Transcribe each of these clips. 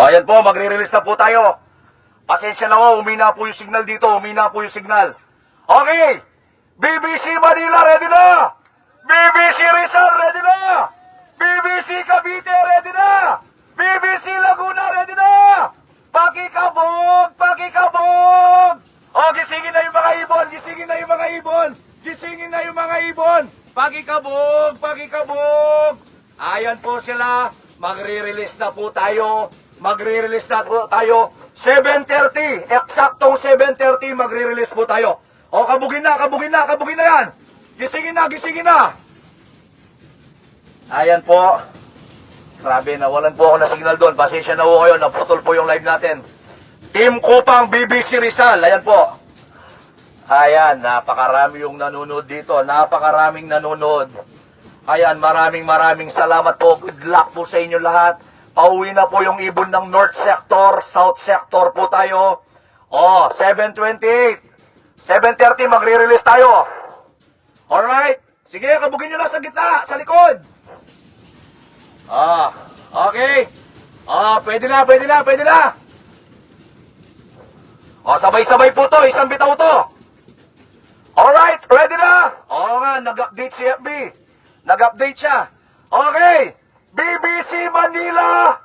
Ayan po, magre-release na po tayo. Pasensya na po, umina po yung signal dito, umina po yung signal. Okay, BBC Manila, ready na! BBC Rizal, ready na! BBC Cavite, ready na! BBC Laguna, ready na! Pakikabog! Pakikabog! O, gisingin na yung mga ibon! Gisingin na yung mga ibon! Gisingin na yung mga ibon! Pakikabog! Pakikabog! Ayan po sila. Magre-release na po tayo. Magre-release na po tayo. 7:30. Eksaktong 7:30 magre-release po tayo. O, kabugin na, kabugin na, kabugin na yan. Gisingin na, gisingin na. Ayan po. Grabe, nawalan po ako na signal doon. Pasensya na po kayo, naputol po yung live natin. Team Kupang BBC Rizal, ayan po. Ayan, napakarami yung nanonood dito. Napakaraming nanonood. Ayan, maraming salamat po. Good luck po sa inyo lahat. Pauwi na po yung ibon ng North Sector, South Sector po tayo. Oh, 7:28. 7:30 magre-release tayo. Alright. Sige, kabugin nyo lang sa gitna, sa likod. Okay. Pwede na, pwede na, pwede na. Sabay-sabay po to, isang bitaw to. Alright, ready na? Oo nga, nag-update si FB. Nag-update siya. Okay. BBC Manila,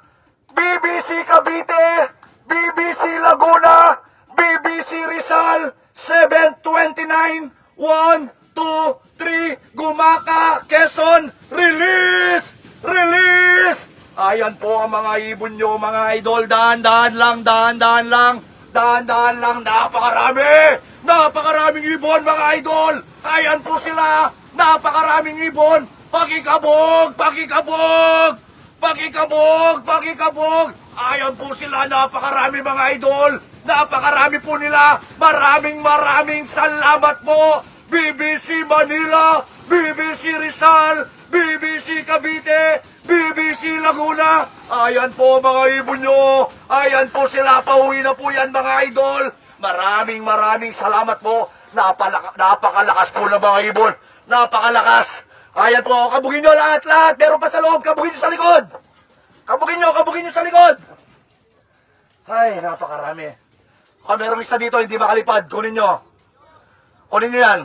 BBC Cavite, BBC Laguna, BBC Rizal, 7:29, 1, 2, 3, Gumaka, Quezon, release! Release! Ayan po ang mga ibon nyo, mga idol. Dahan-dahan lang, dahan-dahan lang. Dahan-dahan lang, napakarami! Napakaraming ibon, mga idol! Ayan po sila! Napakaraming ibon! Pakikabog! Pakikabog! Pakikabog! Pakikabog! Ayan po sila, napakarami mga idol! Napakarami po nila! Maraming salamat po! BBC Manila! BBC Rizal! BBC Cavite! BBC Laguna! Ayan po mga ibon nyo! Ayan po sila! Pauwi na po yan mga idol! Maraming salamat po! Napakalakas po ng mga ibon! Napakalakas! Ayan po! Kabugin nyo lahat! Meron pa sa loob! Kabugin nyo sa likod! Kabugin nyo sa likod! Ay, napakarami! Merong isa dito hindi makalipad. Kunin nyo! Kunin nyo yan!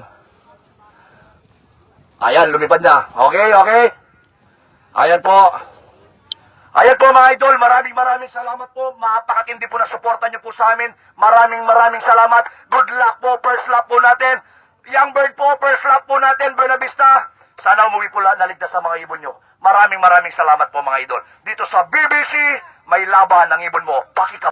Ayan, lumipad na. Okay. Ayan po. Ayan po mga idol, maraming salamat po. Mapakatindi po na suporta nyo po sa amin. Maraming salamat. Good luck po, first lap po natin. Young Bird po, first lap po natin, Buena Vista. Sana umuwi po lahat naligtas sa mga ibon nyo. Maraming salamat po mga idol. Dito sa BBC, may laban ng ibon mo. Pakikabog.